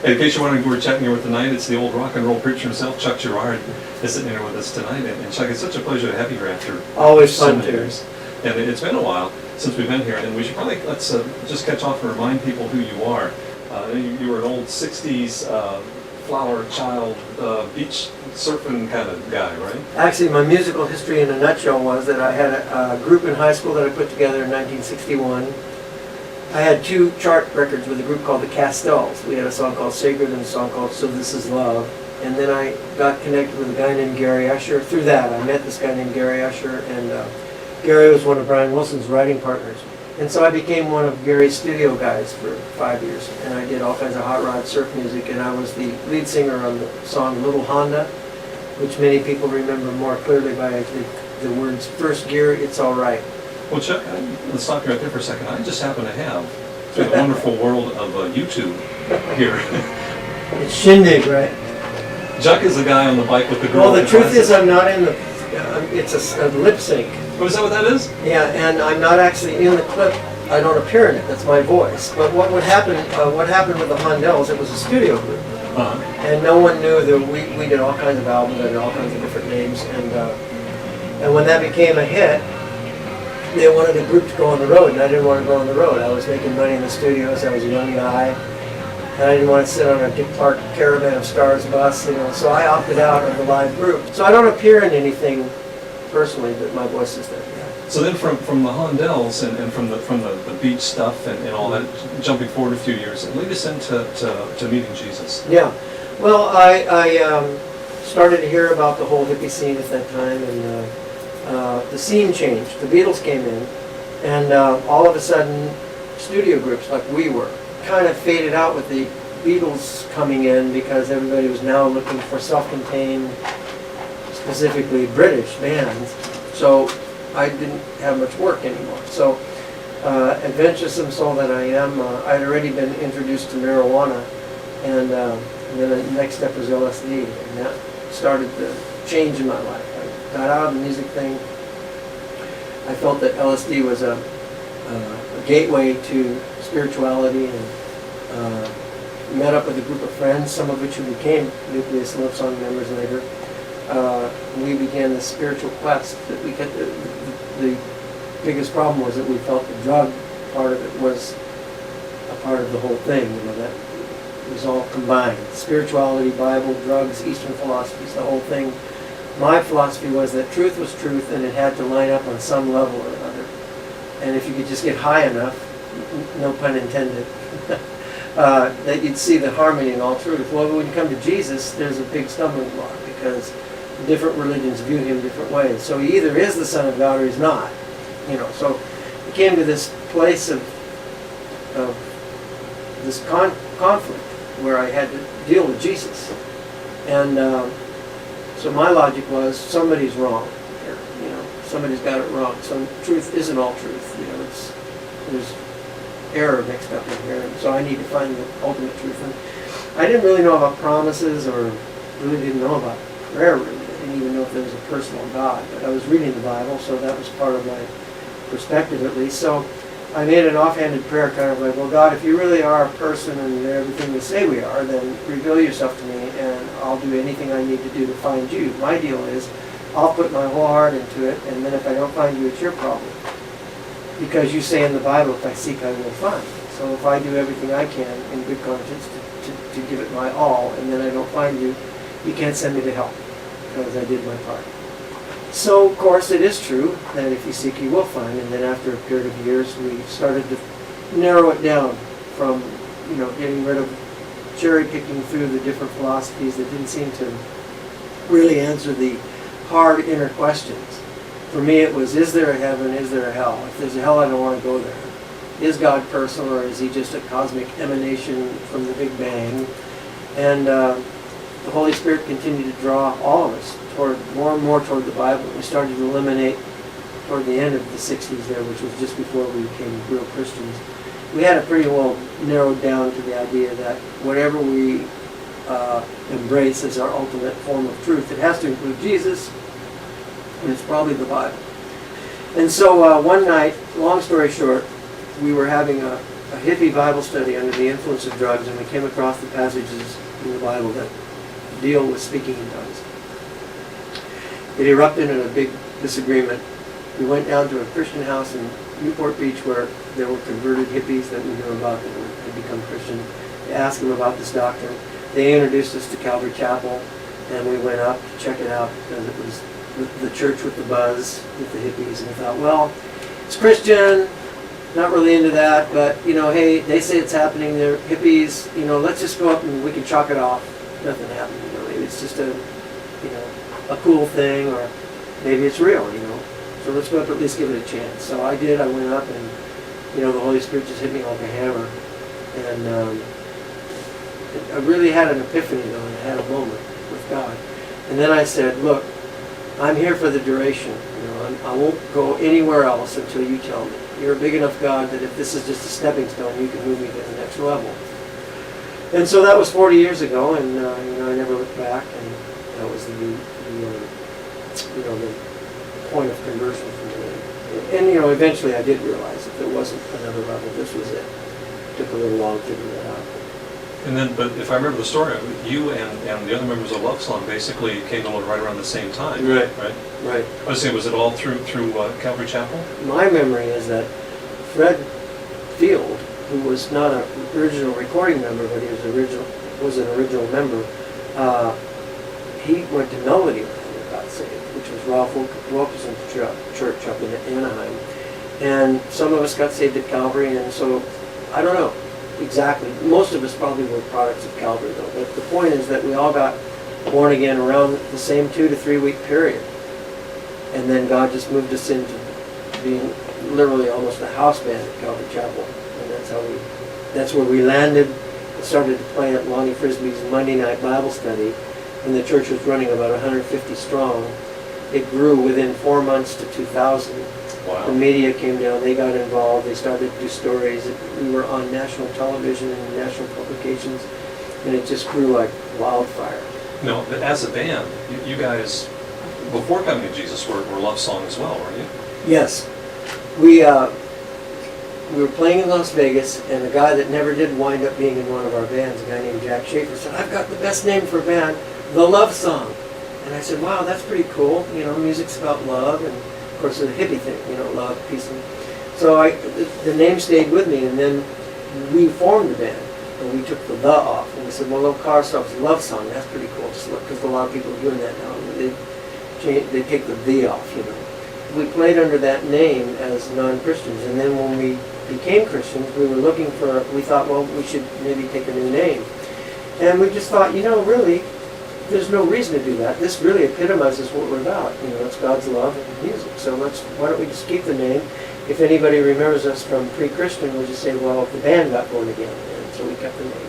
In case you're wondering who we're chatting here with tonight, it's the old rock and roll preacher himself, Chuck Girard, is sitting here with us tonight. And Chuck, it's such a pleasure to have you here after always so fun many to. years. And it's been a while since we've been here, and we should probably, let's just catch off and remind people who you are. You were an old 60s flower child beach surfing kind of guy, right? Actually, my musical history in a nutshell was that I had a group in high school that I put together in 1961. I had 2 chart records with a group called the Castells. We had a song called Sacred and a song called So This Is Love. And then I got connected with a guy named Gary Usher. Through that, I met this guy named Gary Usher, and Gary was one of Brian Wilson's writing partners. And so I became one of Gary's studio guys for 5 years. And I did all kinds of hot rod surf music, and I was the lead singer on the song Little Honda, which many people remember more clearly by the words, first gear, it's all right. Well, Chuck, let's stop you right there for a second. I just happen to have, through the wonderful world of YouTube here. It's Shindig, right? Chuck is the guy on the bike with the girl. Well, the truth is I'm not in the, it's a lip sync. Oh, is that what that is? Yeah, and I'm not actually in the clip. I don't appear in it. That's my voice. But what would happen? What happened with the Hondells? It was a studio group, and no one knew that we did all kinds of albums and all kinds of different names. And when that became a hit, they wanted a group to go on the road, and I didn't want to go on the road. I was making money in the studios. I was a young guy, and I didn't want to sit on a Dick Clark Caravan of Stars bus, you know. So I opted out of the live group. So I don't appear in anything personally, but my voice is there. Yeah. So then from the Hondells and from the beach stuff and all that, jumping forward a few years, lead us into meeting Jesus. Yeah. Well, I started to hear about the whole hippie scene at that time, and the scene changed. The Beatles came in, and all of a sudden, studio groups like we were kind of faded out with the Beatles coming in, because everybody was now looking for self-contained, specifically British bands. So I didn't have much work anymore. So adventuresome soul that I am, I'd already been introduced to marijuana, and then the next step was LSD, and that started the change in my life. I got out of the music thing. I felt that LSD was a gateway to spirituality, and met up with a group of friends, some of which who became Nucleus Love Song members later. We began this spiritual quest that we could. The biggest problem was that we felt the drug part of it was a part of the whole thing. You know, that it was all combined: spirituality, Bible, drugs, Eastern philosophies, the whole thing. My philosophy was that truth was truth, and it had to line up on some level or another. And if you could just get high enough, no pun intended, that you'd see the harmony in all truth. Well, when you come to Jesus, there's a big stumbling block, because different religions view him different ways. So he either is the Son of God or he's not. You know, so it came to this place of this conflict where I had to deal with Jesus. And so my logic was, somebody's wrong here. You know, somebody's got it wrong. Some truth isn't all truth. You know, there's error mixed up in here. And so I need to find the ultimate truth. And I didn't really know about promises, or really didn't know about prayer, really. I didn't even know if there was a personal God. But I was reading the Bible, so that was part of my perspective, at least. So I made an offhanded prayer, kind of like, well, God, if you really are a person and you're everything you say we are, then reveal yourself to me, and I'll do anything I need to do to find you. My deal is, I'll put my whole heart into it, and then if I don't find you, it's your problem. Because you say in the Bible, if I seek, I will find. So if I do everything I can in good conscience to give it my all, and then I don't find you, you can't send me to hell, because I did my part. So, of course, it is true that if you seek, you will find. And then after a period of years, we started to narrow it down from, you know, getting rid of cherry-picking through the different philosophies that didn't seem to really answer the hard inner questions. For me, it was, is there a heaven? Is there a hell? If there's a hell, I don't want to go there. Is God personal, or is he just a cosmic emanation from the Big Bang? And the Holy Spirit continued to draw all of us toward more and more toward the Bible. We started to eliminate toward the end of the 60s there, which was just before we became real Christians. We had it pretty well narrowed down to the idea that whatever we embrace as our ultimate form of truth, it has to include Jesus, and it's probably the Bible. And so one night, long story short, we were having a a hippie Bible study under the influence of drugs, and we came across the passages in the Bible that deal with speaking in tongues. It erupted in a big disagreement. We went down to a Christian house in Newport Beach where there were converted hippies that we knew about that had become Christian. To ask them about this doctrine. They introduced us to Calvary Chapel, and we went up to check it out because it was the church with the buzz, with the hippies, and we thought, well, it's Christian, not really into that, but, hey, they say it's happening, they're hippies, let's just go up and we can chalk it off. Nothing happened, maybe it's just a cool thing, or maybe it's real, So let's go up and at least give it a chance. So I did, I went up, and, the Holy Spirit just hit me like a hammer, and I really had an epiphany, though, and I had a moment with God. And then I said, look, I'm here for the duration. I won't go anywhere else until you tell me. You're a big enough God that if this is just a stepping stone, you can move me to the next level. And so that was 40 years ago, and I never looked back, and that was the point of conversion for me. And eventually I did realize if there wasn't another level, this was it. It took a little while to figure that out. And then, but if I remember the story, you and the other members of Love Song basically came to Lord right around the same time. Right. I was saying, was it all through Calvary Chapel? My memory is that Fred Field, who was not an original recording member, but he was an original member, he went to Melody Land and got saved, which was Ralph Wilkerson's church up in Anaheim. And some of us got saved at Calvary, and so, I don't know exactly. Most of us probably were products of Calvary, though. But the point is that we all got born again around the same 2 to 3 week period. And then God just moved us into being literally almost a house band at Calvary Chapel. And that's where we landed and started to play at Lonnie Frisbee's Monday night Bible study. And the church was running about 150 strong. It grew within 4 months to 2,000. Wow. The media came down, they got involved, they started to do stories. We were on national television and national publications, and it just grew like wildfire. No, but as a band, you guys, before coming to Jesus, were Love Song as well, weren't you? Yes. We were playing in Las Vegas, and a guy that never did wind up being in one of our bands, a guy named Jack Schaefer, said, I've got the best name for a band, The Love Song. And I said, wow, that's pretty cool. Music's about love, and of course the hippie thing, love, peace. So the name stayed with me, and then we formed the band, and we took the off, and we said, well, call ourselves Love Song. That's pretty cool, because a lot of people are doing that now. They take the off, We played under that name as non-Christians, and then when we became Christians, we thought, well, we should maybe take a new name. And we just thought, really, there's no reason to do that. This really epitomizes what we're about. It's God's love and music. So why don't we just keep the name? If anybody remembers us from pre-Christian, we'll just say, well, the band got born again. And so we kept the name.